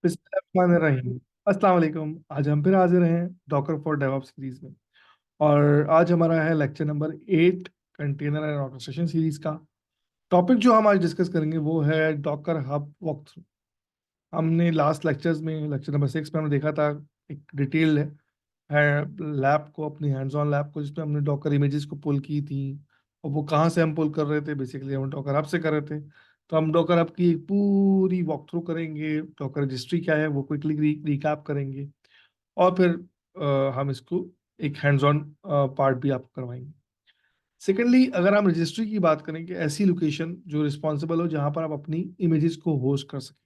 बिस्मिल्लाहिर्रहमानिर्रहीम। अस्सलाम वालेकुम। आज हम फिर हाजिर हैं डॉकर फॉर डेवऑप्स सीरीज में। और आज हमारा है lecture number 8, container and orchestration series का। टॉपिक जो हम आज डिस्कस करेंगे वो है डॉकर हब वॉक थ्रू। हमने लास्ट लेक्चर्स में लेक्चर नंबर 6 में हमने देखा था एक डिटेल है लैब को, अपनी हैंड्स ऑन लैब को, जिसमें हमने डॉकर इमेजेस को पुल की थी। और वो कहाँ से हम पुल कर रहे थे, बेसिकली हम डॉकर हब से कर रहे थे। तो हम डॉकर हब की एक पूरी वॉक थ्रू करेंगे, डॉकर रजिस्ट्री क्या है वो क्विकली रिकैप करेंगे। और फिर हम इसको एक हैंड्स ऑन पार्ट भी आपको करवाएंगे। सेकेंडली, अगर हम रजिस्ट्री की बात करें कि ऐसी लोकेशन जो रिस्पॉन्सिबल हो जहां पर आप अपनी इमेजेस को होस्ट कर सकें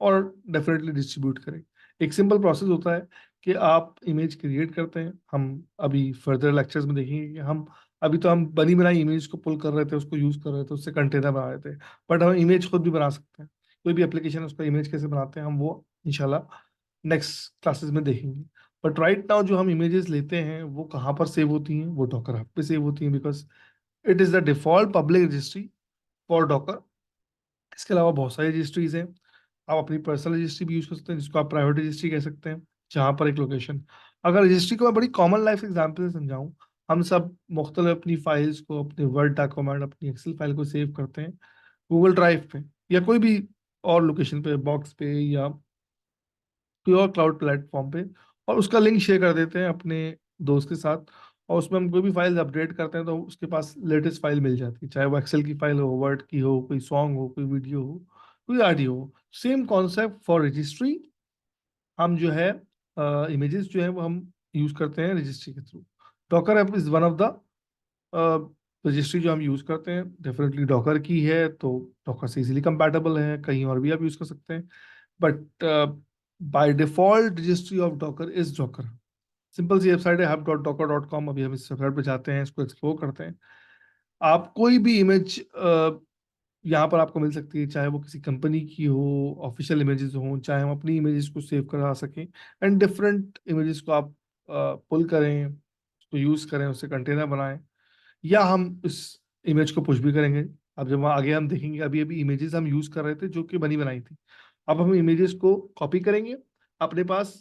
और डेफिनेटली डिस्ट्रीब्यूट करें। एक सिंपल प्रोसेस होता है कि आप इमेज क्रिएट करते हैं। हम अभी फर्दर लेक्चर्स में देखेंगे कि हम अभी तो हम बनी बनाई इमेज को पुल कर रहे थे, उसको यूज कर रहे थे, उससे कंटेनर बना रहे थे। बट हम इमेज खुद भी बना सकते हैं। कोई भी एप्लीकेशन उसका इमेज कैसे बनाते हैं हम वो इंशाल्लाह नेक्स्ट क्लासेस में देखेंगे। बट राइट नाउ जो हम इमेजेस लेते हैं वो कहाँ पर सेव होती हैं, वो डॉकर हब पे सेव होती हैं, because it is the default public registry for Docker. इसके अलावा बहुत सारी रजिस्ट्रीज हैं। आप अपनी पर्सनल रजिस्ट्री भी यूज कर सकते हैं, जिसको आप प्राइवेट रजिस्ट्री कह सकते हैं, जहाँ पर एक लोकेशन। अगर रजिस्ट्री को मैं बड़ी कॉमन लाइफ एग्जाम्पल से समझाऊं, हम सब मुख्तलिफ अपनी फाइल्स को, अपने वर्ड डॉक्यूमेंट, अपनी एक्सेल फाइल को सेव करते हैं गूगल ड्राइव पे या कोई भी और लोकेशन पे, बॉक्स पे या कोई और क्लाउड प्लेटफॉर्म पे। और उसका लिंक शेयर कर देते हैं अपने दोस्त के साथ। और उसमें हम कोई भी फाइल अपडेट करते हैं तो उसके पास लेटेस्ट फाइल मिल जाती है, चाहे वो एक्सेल की फाइल हो, वर्ड की हो, कोई सॉन्ग हो, कोई वीडियो हो, कोई ऑडियो हो। Same concept for registry. हम जो है इमेजेस जो है वो हम यूज करते हैं रजिस्ट्री के through. Docker app is one of the registry जो हम यूज करते हैं। डेफिनेटली डॉकर की है तो डॉकर से इजीली कंपैटिबल है, कहीं और भी आप यूज कर सकते हैं। But by default registry of Docker is Docker. Simple सी वेबसाइट है hub.docker.com। अभी हम इस वेबसाइट पे जाते हैं, इसको एक्सप्लोर करते हैं। आप कोई भी इमेज यहाँ पर आपको मिल सकती है, चाहे वो किसी कंपनी की हो, ऑफिशियल इमेजेस हो, चाहे हम अपनी इमेजेस को सेव करा सकें। एंड डिफरेंट इमेजेस को आप पुल करें, उसको यूज करें, उससे कंटेनर बनाएं, या हम इस इमेज को पुश भी करेंगे। अब जब आगे हम देखेंगे, अभी अभी इमेजेस हम यूज कर रहे थे जो कि बनी बनाई थी। अब हम इमेजेस को कॉपी करेंगे अपने पास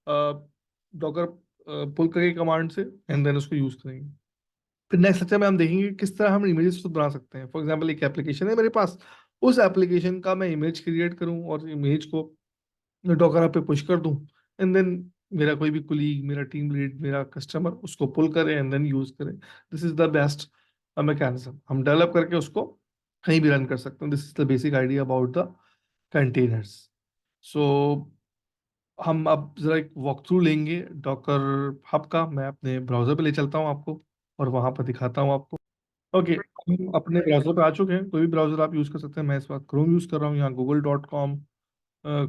डॉकर पुल करके कमांड से, एंड देन उसको यूज करेंगे। फिर नेक्स्ट लेक्चर में हम देखेंगे किस तरह हम इमेजेस खुद बना सकते हैं। फॉर एग्जांपल, एक एप्लीकेशन है मेरे पास, उस एप्लीकेशन का मैं इमेज क्रिएट करूं और इमेज को डॉकर पे पुश कर दूं। एंड देन मेरा कोई भी कुलीग, मेरा टीम लीड, मेरा कस्टमर उसको पुल करे एंड देन यूज करे। This is the best mechanism. हम डेवलप करके उसको कहीं भी रन कर सकते हैं। This is the basic idea about the containers. So हम अब जरा एक वॉक थ्रू लेंगे डॉकर हब का। मैं अपने ब्राउजर पे ले चलता हूँ आपको और वहां पर दिखाता हूँ आपको। ओके, हम अपने ब्राउजर पे आ चुके हैं। कोई भी ब्राउजर आप यूज कर सकते हैं। मैं इस वक्त क्रोम यूज कर रहा हूँ। यहाँ google.com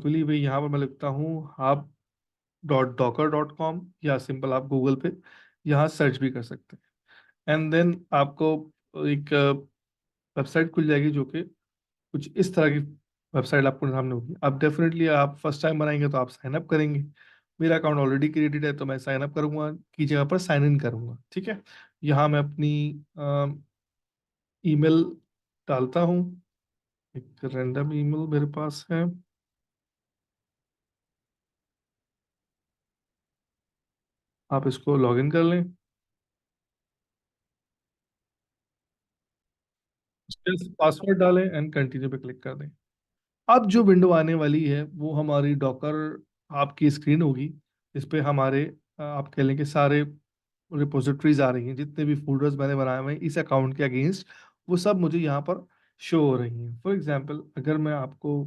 खुली हुई। यहाँ पर मैं लिखता हूँ hub.docker.com, या सिंपल आप गूगल पे यहाँ सर्च भी कर सकते हैं। एंड देन आपको एक वेबसाइट खुल जाएगी जो कि कुछ इस तरह की वेबसाइट आपको सामने होगी। अब डेफिनेटली आप फर्स्ट टाइम बनाएंगे तो आप साइन अप करेंगे। मेरा अकाउंट ऑलरेडी क्रिएटेड है तो मैं साइन अप करूंगा की जगह पर साइन इन करूंगा। ठीक है, यहाँ मैं अपनी ईमेल डालता हूँ। एक रैंडम ईमेल मेरे पास है। आप इसको लॉगिन कर लें, पासवर्ड डालें एंड कंटिन्यू पे क्लिक कर दें। अब जो विंडो आने वाली है वो हमारी डॉकर आपकी स्क्रीन होगी। इस पे हमारे आप कह लें कि सारे रिपोजिटरीज आ रही हैं, जितने भी फोल्डर्स मैंने बनाए हुए हैं इस अकाउंट के अगेंस्ट, वो सब मुझे यहाँ पर शो हो रही हैं। फॉर एग्जांपल, अगर मैं आपको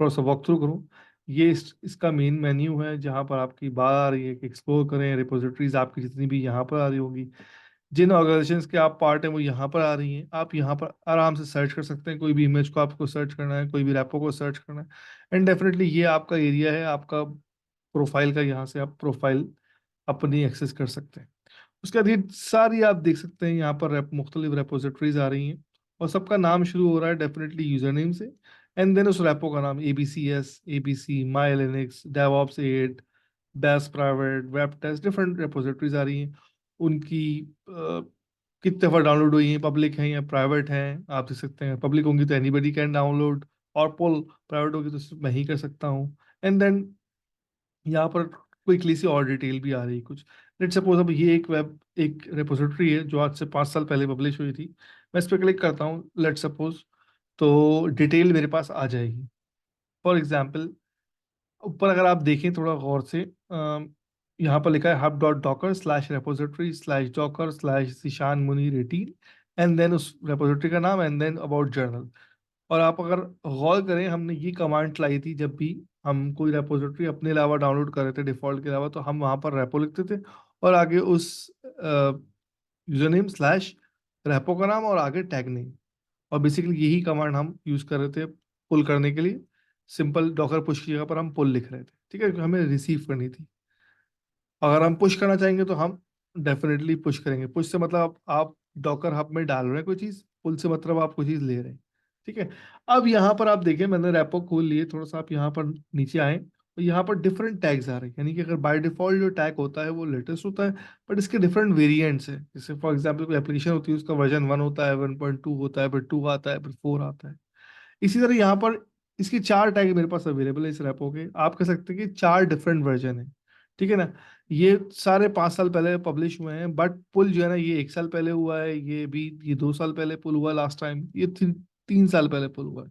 थोड़ा सा वॉक थ्रू करूँ, ये इसका मेन मेन्यू है जहाँ पर आपकी बात आ रही है कि एक्सप्लोर करें रिपोजिटरीज आपकी जितनी भी यहाँ पर आ रही होगी। जिन ऑर्गेनाइजेशंस के आप पार्ट हैं वो यहाँ पर आ रही हैं। आप यहाँ पर आराम से सर्च कर सकते हैं। कोई भी इमेज को आपको सर्च करना है, कोई भी रैपो को सर्च करना है, एंड डेफिनेटली ये आपका एरिया है आपका प्रोफाइल का। यहाँ से आप प्रोफाइल अपनी एक्सेस कर सकते हैं। उसके बाद ये सारी आप देख सकते हैं यहाँ पर मुख्तलिफ रेपोजिटरीज आ रही हैं, और सबका नाम शुरू हो रहा है डेफिनेटली यूजर नेम से। एंड देन उस रेपो का नाम ABCS, ABC, my Linux, DevOps 8, base private, web test, different repositories आ रही हैं। उनकी कितने दफ़ा डाउनलोड हुई हैं, पब्लिक हैं या प्राइवेट हैं, आप देख सकते हैं। पब्लिक होंगी तो एनीबडी कैन डाउनलोड, और पुल प्राइवेट होगी तो सिर्फ मैं ही कर सकता हूँ। एंड देन यहाँ पर क्विकली सी और डिटेल भी आ रही है कुछ। लेट सपोज अब ये एक रिपोजिटरी है जो आज से 5 साल पहले पब्लिश हुई थी। मैं इस पर क्लिक करता हूँ लेट सपोज, तो डिटेल मेरे पास आ जाएगी। फॉर एग्जाम्पल ऊपर अगर आप देखें थोड़ा गौर से, यहाँ पर लिखा है hub.docker/repository/docker/zishan मुनी रेटिन, एंड देन उस रेपोजिटरी का नाम, एंड देन अबाउट जर्नल। और आप अगर गौर करें, हमने ये कमांड चलाई थी जब भी हम कोई रेपोजिटरी अपने अलावा डाउनलोड कर रहे थे डिफॉल्ट के अलावा, तो हम वहाँ पर रेपो लिखते थे और आगे उस यूजर नेम स्लैश रेपो का नाम और आगे टैग नेम। और बेसिकली यही कमांड हम यूज कर रहे थे पुल करने के लिए। सिंपल डॉकर पुश की जगह पर हम पुल लिख रहे थे, ठीक है, क्योंकि हमें रिसीव करनी थी। अगर हम पुश करना चाहेंगे तो हम डेफिनेटली पुश करेंगे। पुश से मतलब आप डॉकर हब में डाल रहे हैं कोई चीज, पुल से मतलब आप कोई चीज ले रहे हैं, ठीक है। अब यहाँ पर आप देखें, मैंने रैपो खोल लिए, थोड़ा सा आप यहाँ पर नीचे आए तो यहाँ पर डिफरेंट टैग्स आ रहे हैं। यानी कि अगर बाय डिफॉल्ट जो टैग होता है वो लेटेस्ट होता है, बट इसके डिफरेंट वेरिएंट्स हैं। जैसे फॉर एग्जाम्पल कोई एप्लीकेशन होती है उसका वर्जन 1 होता है, 1.2 होता है, फिर 2 आता है, फिर 4 आता है। इसी तरह यहाँ पर इसकी 4 टैग मेरे पास अवेलेबल है इस रेपो के। आप कह सकते हैं कि 4 डिफरेंट वर्जन है, ठीक है ना। ये सारे 5 साल पहले पब्लिश हुए हैं, बट पुल जो है ना, ये 1 साल पहले हुआ है, ये 2 साल पहले पुल हुआ लास्ट टाइम, ये 3 साल पहले पुल हुआ है।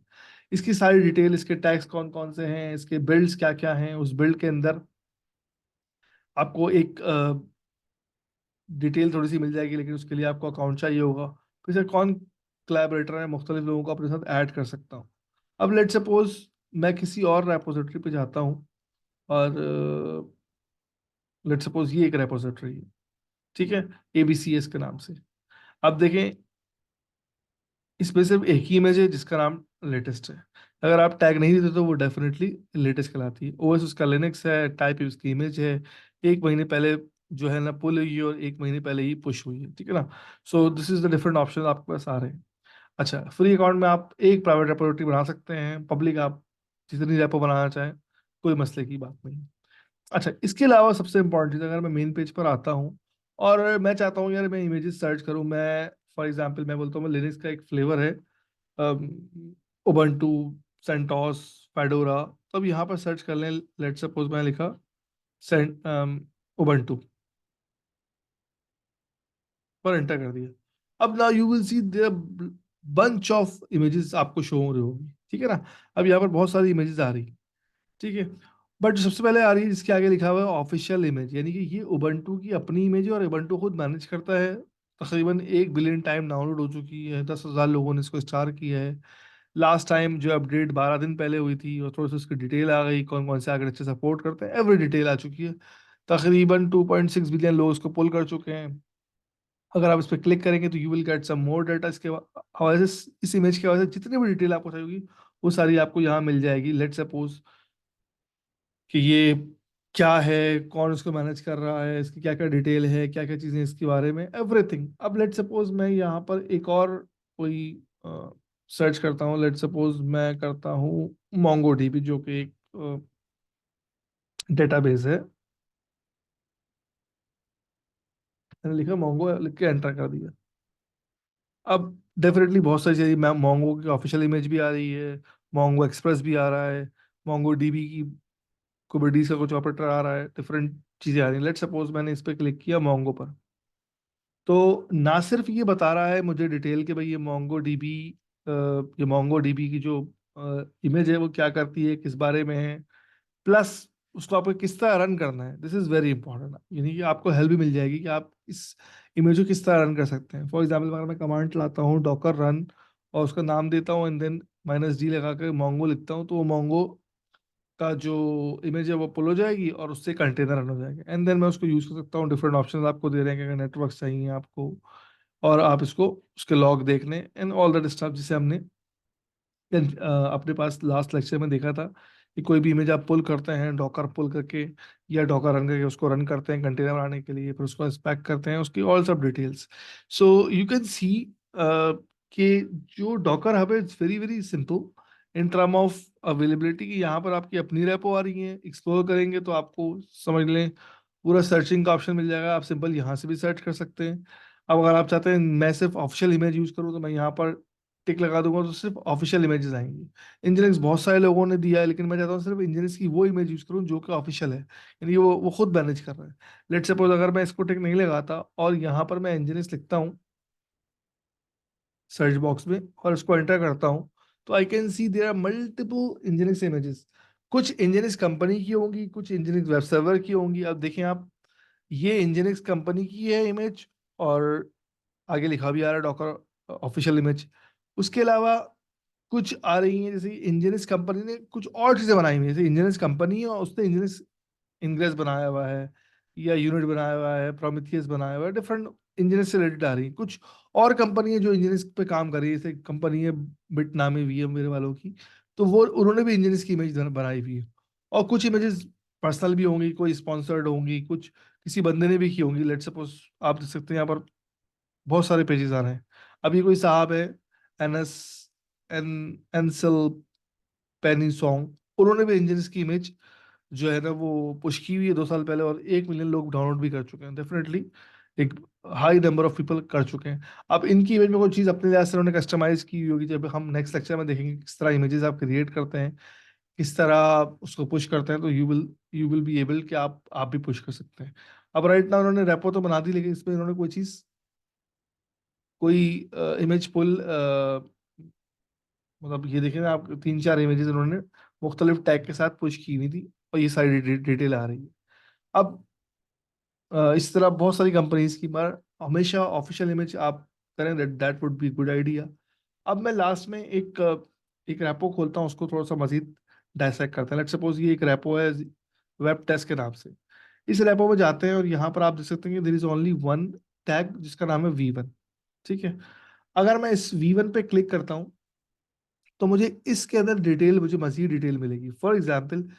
इसकी सारी डिटेल, इसके टैग्स कौन कौन से हैं, इसके बिल्ड्स क्या क्या हैं, उस बिल्ड के अंदर आपको एक डिटेल थोड़ी सी मिल जाएगी, लेकिन उसके लिए आपको अकाउंट चाहिए होगा। फिर से कौन कोलैबोरेटर है, मुख्तलिफ लोगों को अपने साथ ऐड कर सकता हूँ। अब लेट सपोज मैं किसी और रेपोजिटरी पे जाता हूँ, और लेट सपोज ये एक रेपोजिटरी है, ठीक है, ABCS के नाम से। अब देखें, इसमें सिर्फ एक ही इमेज है जिसका नाम लेटेस्ट है। अगर आप टैग नहीं देते तो वो डेफिनेटली लेटेस्ट कहलाती है। OS उसका लिनक्स है, टाइप उसकी इमेज है, 1 महीने पहले जो है ना पुल हुई है, और 1 महीने पहले ही पुश हुई है, ठीक है ना। So this is the different option आपके पास आ रहे हैं। अच्छा, फ्री अकाउंट में आप एक प्राइवेट रेपोजिटरी बना सकते हैं, पब्लिक आप जितनी रेपो बनाना चाहें, कोई मसले की बात नहीं। अच्छा, इसके अलावा सबसे इंपॉर्टेंट चीज़, अगर मैं मेन पेज पर आता हूँ और मैं चाहता हूँ यार मैं इमेजेस सर्च करूँ, मैं फॉर एग्जांपल मैं बोलता हूँ मैं लिनक्स का एक फ्लेवर है उबंटू, सेंटोस, फेडोरा। तो अब यहाँ पर सर्च कर लें, लेट सपोज मैं लिखा सेंट उबंटू पर एंटर कर दिया। अब ना you will see there bunch of images आपको शो हो रही होगी, ठीक है ना। अब यहाँ पर बहुत सारी इमेजेस आ रही, ठीक है। बट जो सबसे पहले आ रही है जिसके आगे लिखा हुआ है ऑफिशियल इमेज, यानी कि ये उबंटू की अपनी इमेज है और उबंटू खुद मैनेज करता है। तकरीबन 1 बिलियन टाइम डाउनलोड हो चुकी है, 10,000 लोगों ने इसको स्टार किया है। लास्ट टाइम जो अपडेट 12 दिन पहले हुई थी, और थोड़ी सी उसकी डिटेल आ गई, कौन कौन से आर्किटेक्चर सपोर्ट करते हैं, एवरी डिटेल आ चुकी है। तकरीबन 2.6 बिलियन लोग इसको पुल कर चुके हैं। अगर आप इस पर क्लिक करेंगे तो you will get some more data. इसके हवाले से, इस इमेज की वजह से जितनी भी डिटेल आपको चाहिए होगी वो सारी आपको यहाँ मिल जाएगी। लेट सपोज कि ये क्या है, कौन उसको मैनेज कर रहा है, इसकी क्या क्या डिटेल है, क्या क्या चीज़ें इसके बारे में, एवरीथिंग। अब लेट सपोज मैं यहाँ पर एक और कोई सर्च करता हूँ। लेट सपोज मैं करता हूँ मोंगो डीबी, जो कि एक डेटाबेस है। मैंने लिखा मोंगो, लिख के एंटर कर दिया। अब डेफिनेटली बहुत सारी चीज़ें, मैं मोंगो की ऑफिशियल इमेज भी आ रही है, मोंगो एक्सप्रेस भी आ रहा है, मोंगो डीबी की कुबरटीज का कुछ ऑपरेटर आ रहा है, डिफरेंट चीज़ें आ रही हैं। लेट सपोज मैंने इस पर क्लिक किया मोंगो पर, तो ना सिर्फ ये बता रहा है मुझे डिटेल कि भाई ये मोंगो डीबी की जो इमेज है वो क्या करती है, किस बारे में है, प्लस उसको आपको किस तरह रन करना है। दिस इज वेरी इंपॉर्टेंट, यानी कि आपको हेल्प भी मिल जाएगी कि आप इस इमेज को किस तरह रन कर सकते हैं। फॉर एग्जाम्पल अगर मैं कमांड चलाता हूँ डॉकर रन, और उसका नाम देता हूँ एंड देन -d लगा कर मोंगो लिखता हूँ, तो वो मोंगो का जो इमेज है वो पुल हो जाएगी और उससे कंटेनर रन हो जाएगा। एंड देन मैं उसको यूज कर सकता हूँ। डिफरेंट ऑप्शंस आपको दे रहे हैं कि अगर नेटवर्क चाहिए आपको, और आप इसको उसके लॉग देखने एंड ऑल दैट स्टफ, जिसे हमने अपने पास लास्ट लेक्चर में देखा था कि कोई भी इमेज आप पुल करते हैं डॉकर पुल करके या डॉकर रन करके उसको रन करते हैं कंटेनर बनाने के लिए, फिर उसको इंस्पेक्ट करते हैं, उसकी ऑल सब details. So you can see कि जो डॉकर हब है it's very very simple in term of availability, की यहाँ पर आपकी अपनी रेपो आ रही है। एक्सप्लोर करेंगे तो आपको समझ लें पूरा सर्चिंग का ऑप्शन मिल जाएगा, आप सिंपल यहाँ से भी सर्च कर सकते हैं। अब अगर आप चाहते हैं मैं सिर्फ ऑफिशियल इमेज यूज करूँ, तो मैं यहाँ पर टिक लगा दूंगा तो सिर्फ ऑफिशियल इमेजेस आएंगी। इंजीनियर्स बहुत सारे लोगों ने दिया है, लेकिन मैं चाहता हूँ सिर्फ इंजीनियर्स की वो इमेज यूज करूँ जो कि ऑफिशियल है, यानी वो खुद मैनेज कर रहा है। लेट सपोज अगर मैं इसको टिक नहीं लगाता और यहाँ पर मैं इंजीनियर्स लिखता हूँ सर्च बॉक्स में और इसको एंटर करता हूँ, तो I can see there are multiple engineers images. कुछ इंजीनियर्स कंपनी की होंगी, कुछ इंजीनियर्स वेब सर्वर की होंगी। अब देखें आप, ये इंजीनियर्स कंपनी की है इमेज, और आगे लिखा भी आ रहा है डॉकर ऑफिशियल इमेज। उसके अलावा कुछ आ रही हैं, जैसे इंजीनियर्स कंपनी ने कुछ और चीजें बनाई हुई हैं, जैसे इंजीनियर्स कंपनी है और उसने इंजीनियर्स इंग्रेस बनाया हुआ है, या यूनिट बनाया हुआ है, प्रोमीथियस बनाया हुआ है, डिफरेंट इंजीनियर्स से रिलेटेड आ रही है। कुछ और कंपनी है जो इंजीनियर्स पे काम कर रही है, जैसे कंपनी है बिट नामी वीएम मेरे वालों की, तो वो उन्होंने भी इंजीनियर्स की इमेज बनाई हुई है। और कुछ इमेजेस पर्सनल भी होंगी, कोई स्पॉन्सर्ड होंगी, कुछ किसी बंदे ने भी की होंगी। लेट सपोज आप देख सकते हैं यहाँ पर बहुत सारे पेजेस आ रहे हैं। अभी कोई साहब है, एन एस एन एनसल पेनी सॉन्ग, उन्होंने भी इंजीनियर्स की इमेज जो है ना वो पुश की हुई है 2 साल पहले, और 1 मिलियन लोग डाउनलोड भी कर चुके हैं। डेफिनेटली एक हाई नंबर ऑफ पीपल कर चुके हैं। अब इनकी इमेज में कोई चीज़ अपने लिहाज से उन्होंने कस्टमाइज की हुई होगी, जब हम नेक्स्ट लेक्चर में देखेंगे किस तरह इमेजेस आप क्रिएट करते हैं, किस तरह आप उसको पुश करते हैं, तो यू विल बी एबल कि आप भी पुश कर सकते हैं। अब राइट ना उन्होंने रेपो तो बना दी, लेकिन इसमें इन्होंने कोई चीज़, कोई इमेज पुल, मतलब ये देखिए ना आप, 3-4 इमेजेस उन्होंने मुख्तलिफ टैग के साथ पुश की हुई थी, और ये सारी डिटेल आ रही है। अब इस तरह बहुत सारी कंपनीज की, मगर हमेशा ऑफिशियल इमेज आप करें, that would be good idea. अब मैं लास्ट में एक रैपो खोलता हूँ, उसको थोड़ा सा मजीद डायसेक्ट करते हैं। लेट्स सपोज ये एक रैपो है वेब टेस्ट के नाम से। इस रैपो में जाते हैं और यहाँ पर आप देख सकते हैं कि there is only one tag जिसका नाम है V1। ठीक है, अगर मैं इस V1 पे क्लिक करता हूँ तो मुझे इसके अंदर डिटेल, मुझे मजीद डिटेल मिलेगी। फॉर एग्जाम्पल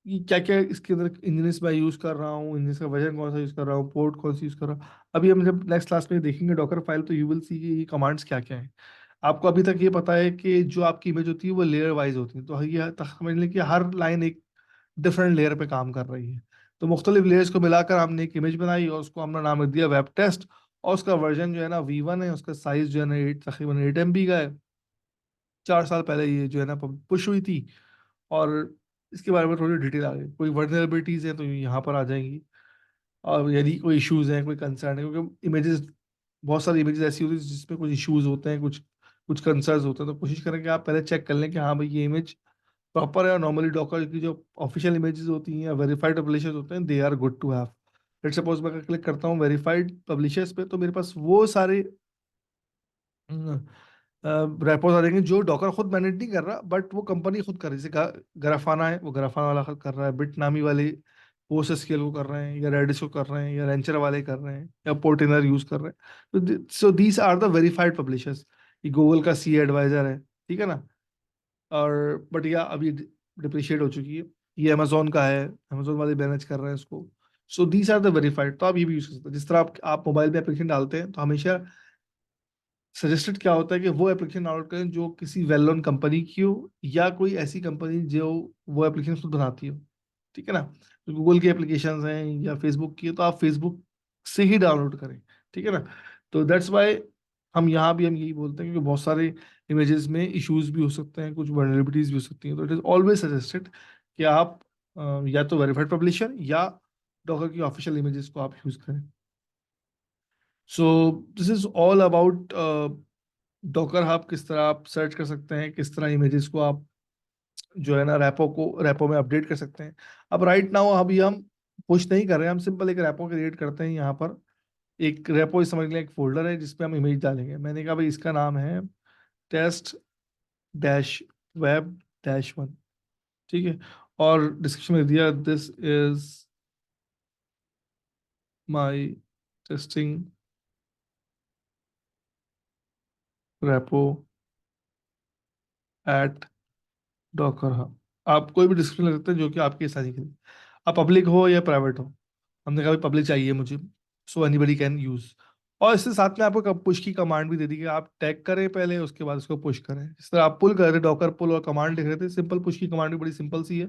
ये क्या क्या इसके अंदर इंजन मैं यूज कर रहा हूँ, इंजन का वर्जन कौन सा यूज कर रहा हूँ, पोर्ट कौन सा यूज कर रहा हूँ। अभी हम जब नेक्स्ट क्लास में देखेंगे डॉकर फाइल, तो यू विल सी कि ये कमांड्स क्या क्या हैं। आपको अभी तक ये पता है कि जो आपकी इमेज होती है वो लेयर वाइज होती है, तो ये तक समझ लें कि हर लाइन एक डिफरेंट लेयर पे काम कर रही है। तो मुख्तलिफ लेयर्स को मिलाकर हमने एक इमेज बनाई और उसको हमने नाम रख दिया वेब टेस्ट। और उसका वर्जन जो है ना V1 है, उसका साइज जो है ना तकरीबन 8 MB का है। 4 साल पहले ये जो है ना पुश हुई थी। और इसके बारे में थोड़ी डिटेल आ गई, कोई वर्नरेबिलिटीज है तो यहाँ पर आ जाएंगी। और यदि कोई इश्यूज हैं, कोई कंसर्न है, क्योंकि इमेजेस, बहुत सारी इमेजेस ऐसी होती है जिसमें कुछ इश्यूज होते हैं, कुछ कुछ कंसर्न्स होते हैं, तो कोशिश करें कि आप पहले चेक कर लें कि हाँ भाई ये इमेज प्रॉपर है। और नॉर्मली डॉकर की जो ऑफिशियल इमेजेस होती हैं या वेरीफाइड पब्लिशर्स होते हैं, they are good to have. Let's suppose मैं क्लिक करता हूँ वेरीफाइड पब्लिशर्स पे, तो मेरे पास वो सारे रेपोज आ जाएंगे जो डॉकर खुद मैनेज नहीं कर रहा, बट वो कंपनी खुद कर रही है। जैसे गराफाना है, वो गराफाना वाला खुद कर रहा है, बिट नामी वाले पोस्ट स्केल को कर रहे हैं, या रेडिस को कर रहे हैं, या रेंचर वाले कर रहे हैं, या पोर्टिनर यूज कर रहे हैं। तो so these are the verified publishers. ये गूगल का सी एडवाइजर है, ठीक है ना। और बट या अभी डिप्रिशिएट हो चुकी है। ये अमेजोन का है, अमेजोन वाले मैनेज कर रहे हैं इसको। So these are the verified, तो आप ये भी यूज कर सकते हैं। जिस तरह आप मोबाइल पे एप्लीकेशन डालते हैं, तो हमेशा सजेस्टेड क्या होता है कि वो एप्लीकेशन डाउनलोड करें जो किसी वेल नोन कंपनी की हो, या कोई ऐसी कंपनी जो वो एप्लीकेशन खुद बनाती हो। ठीक है ना। गूगल की एप्लीकेशन हैं या फेसबुक की है, तो आप फेसबुक से ही डाउनलोड करें। ठीक है ना। तो दैट्स वाई हम यही बोलते हैं, क्योंकि बहुत सारे इमेजेस में इश्यूज भी हो सकते हैं, कुछ वर्नरेबिलिटीज भी हो सकती हैं, तो इट इज ऑलवेज सजेस्टेड कि आप या तो वेरीफाइड पब्लिशर या डॉकर की ऑफिशियल इमेजेस को आप यूज करें। So this is all about Docker hub, किस तरह आप सर्च कर सकते हैं, किस तरह इमेजेस को आप जो है ना रैपो में अपडेट कर सकते हैं। अब राइट नाउ अभी हम पुश नहीं कर रहे हैं, हम सिंपल एक रैपो क्रिएट करते हैं। यहाँ पर एक रैपो समझ लें, एक फोल्डर है जिसपे हम इमेज डालेंगे। मैंने कहा भाई इसका नाम है टेस्ट डैश वेब -1। ठीक है, और डिस्क्रिप्शन में दिया this is my testing repo at Docker hub. आप कोई भी डिस्क्रिप्शन लिख सकते हैं जो कि आपकी आसानी के लिए, आप पब्लिक हो या प्राइवेट हो। हमने कहा पब्लिक चाहिए मुझे, सो एनीबडी कैन यूज। और इसके साथ में आपको पुश की कमांड भी दे दी कि आप टैग करें पहले, उसके बाद उसको पुश करें। इस तरह आप पुल कर रहे थे, डॉकर पुल और कमांड लिख रहे थे, सिंपल पुश की कमांड भी बड़ी सिंपल सी है।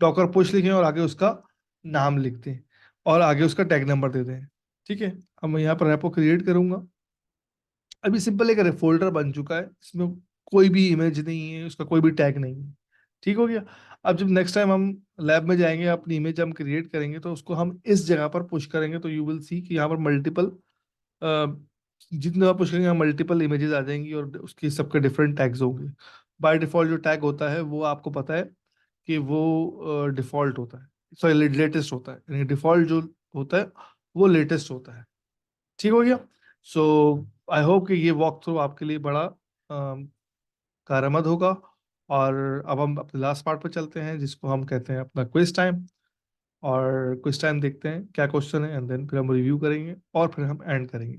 डॉकर पुश लिखें और आगे उसका नाम लिख दें, और आगे उसका टैग नंबर दे दें। ठीक है, अब मैं यहाँ पर रैपो क्रिएट करूंगा। अभी सिंपल एक फोल्डर बन चुका है, इसमें कोई भी इमेज नहीं है, उसका कोई भी टैग नहीं है। ठीक हो गया। अब जब नेक्स्ट टाइम हम लैब में जाएंगे, अपनी इमेज हम क्रिएट करेंगे, तो उसको हम इस जगह पर पुश करेंगे, तो यू विल सी कि यहाँ पर मल्टीपल, जितने आप पुश करेंगे मल्टीपल इमेजेस आ जाएंगी और उसके सबके डिफरेंट टैग्स होंगे। बाय डिफॉल्ट जो टैग होता है वो आपको पता है कि वो डिफॉल्ट होता है, सॉरी लेटेस्ट होता है, यानी डिफॉल्ट जो होता है वो लेटेस्ट होता है। ठीक हो गया। सो आई होप कि ये वॉक थ्रू आपके लिए बड़ा कारआमद होगा। और अब हम अपने लास्ट पार्ट पर चलते हैं, जिसको हम कहते हैं अपना क्विज टाइम। और क्विज टाइम देखते हैं क्या क्वेश्चन है, एंड देन फिर हम रिव्यू करेंगे और फिर हम एंड करेंगे।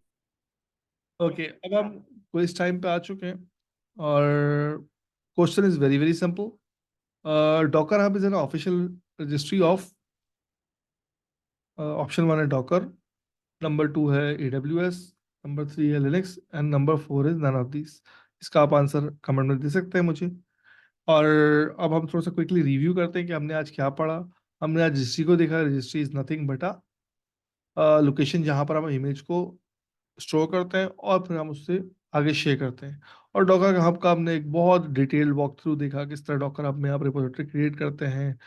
ओके, अब हम क्विज टाइम पे आ चुके हैं। और question is very very simple. Docker hub is an official registry of, option one है डॉकर, नंबर टू है AWS, नंबर थ्री है Linux, and number four is none of this. इसका आप आंसर कमेंट में दे सकते हैं मुझे। और अब हम थोड़ा सा क्विकली रिव्यू करते हैं कि हमने आज क्या पढ़ा। हमने आज रजिस्ट्री को देखा। Registry is nothing but a location जहाँ पर हम इमेज को स्टोर करते हैं और फिर हम उससे आगे शेयर करते हैं। और डॉकर हब का हमने एक बहुत डिटेल्ड वॉक थ्रू देखा, किस तरह डॉकर हब में आप रिपोजिटरी क्रिएट करते हैं।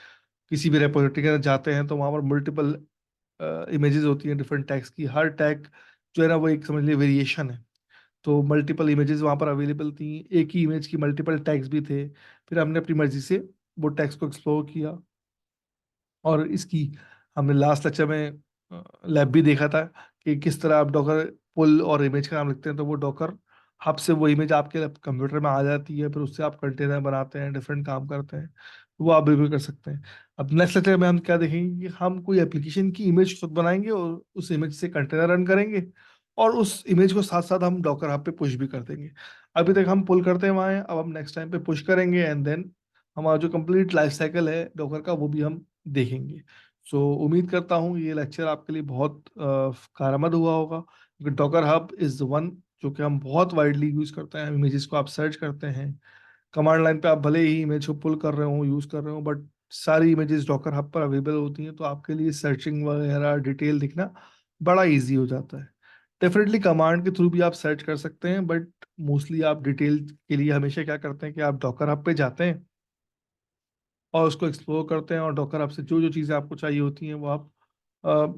किसी भी रिपोजिटरी के अंदर जाते हैं तो वहाँ पर मल्टीपल इमेजेस होती हैं डिफरेंट टैग्स की। हर टैग जो है ना वो एक समझ लीजिए वेरिएशन है। तो मल्टीपल इमेजेस वहाँ पर अवेलेबल थी, एक ही इमेज की मल्टीपल टैग्स भी थे। फिर हमने अपनी मर्जी से वो टैग्स को एक्सप्लोर किया। और इसकी हमने लास्ट लेक्चर में लैब भी देखा था कि किस तरह आप डॉकर पुल और इमेज का नाम लिखते हैं तो वो डॉकर हब से वो इमेज आपके कंप्यूटर में आ जाती है, फिर उससे आप कंटेनर बनाते हैं, डिफरेंट काम करते हैं। वो आप बिल्कुल कर सकते हैं। अब नेक्स्ट लेक्चर में हम क्या देखेंगे कि हम कोई एप्लीकेशन की इमेज खुद बनाएंगे और उस इमेज से कंटेनर रन करेंगे, और उस इमेज को साथ साथ हम डॉकर हब पे पुश भी कर देंगे। अभी तक हम पुल करते हैं वहाँ, अब हम नेक्स्ट टाइम पे पुश करेंगे, एंड देन हमारा जो कंप्लीट लाइफ साइकिल है डॉकर का वो भी हम देखेंगे। सो उम्मीद करता हूँ ये लेक्चर आपके लिए बहुत कारआमद हुआ होगा, क्योंकि डॉकर हब इज वन जो कि हम बहुत वाइडली यूज करते हैं। इमेजेस को आप सर्च करते हैं कमांड लाइन पे, आप भले ही इमेज को पुल कर रहे हो, यूज कर रहे हो, बट सारी इमेजेस डॉकर हब पर अवेलेबल होती हैं, तो आपके लिए सर्चिंग वगैरह डिटेल दिखना बड़ा इजी हो जाता है। डेफिनेटली कमांड के थ्रू भी आप सर्च कर सकते हैं, बट मोस्टली आप डिटेल के लिए हमेशा क्या करते हैं कि आप डॉकर हब पे जाते हैं और उसको एक्सप्लोर करते हैं, और डॉकर आपसे जो जो चीज़ें आपको चाहिए होती हैं वो आप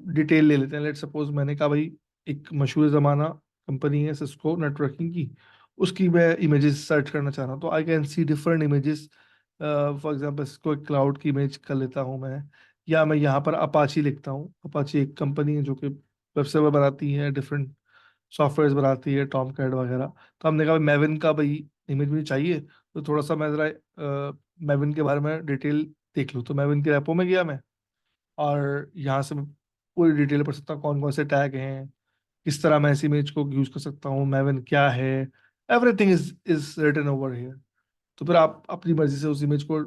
डिटेल ले लेते हैं। लेट सपोज मैंने कहा भाई एक मशहूर ज़माना कंपनी है सिस्को नेटवर्किंग की, उसकी मैं इमेजेस सर्च करना चाह रहा हूँ, तो I can C different images. For example इसको एक क्लाउड की इमेज कर लेता हूँ मैं, या मैं यहाँ पर अपाची लिखता हूँ। अपाची एक कंपनी है जो कि वेब सर्वर बनाती है, डिफरेंट सॉफ्टवेयर बनाती है, टॉम कैट वगैरह। तो हमने कहा मैविन का भाई इमेज मुझे चाहिए, तो थोड़ा सा मैं ज़रा मैविन के बारे में डिटेल देख लूँ। तो मैविन के रेपो में गया मैं, और यहाँ से मैं पूरी डिटेल पढ़ सकता हूँ कौन कौन से टैग हैं, किस तरह मैं इस इमेज को यूज़ कर सकता हूँ, मैविन क्या है। Everything is written over here. तो फिर आप अपनी मर्जी से उस इमेज को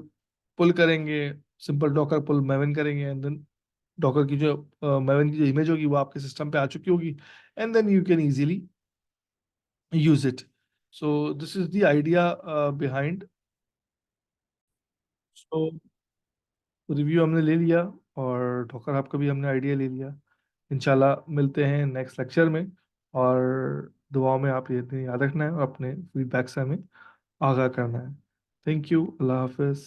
पुल करेंगे, सिंपल डॉकर पुल मैविन करेंगे, एंड देन डॉकर की जो मैविन की जो इमेज होगी वो आपके सिस्टम पे आ चुकी होगी, and then you can easily use it. So this is the idea behind. So review हमने ले लिया और ढोकर आपका भी हमने आइडिया ले लिया। इंशाल्लाह मिलते हैं नेक्स्ट लेक्चर में। और दुआओं में आप ये याद रखना है और अपने फीडबैक से हमें आगाह करना है। Thank you. अल्लाह हाफिज़।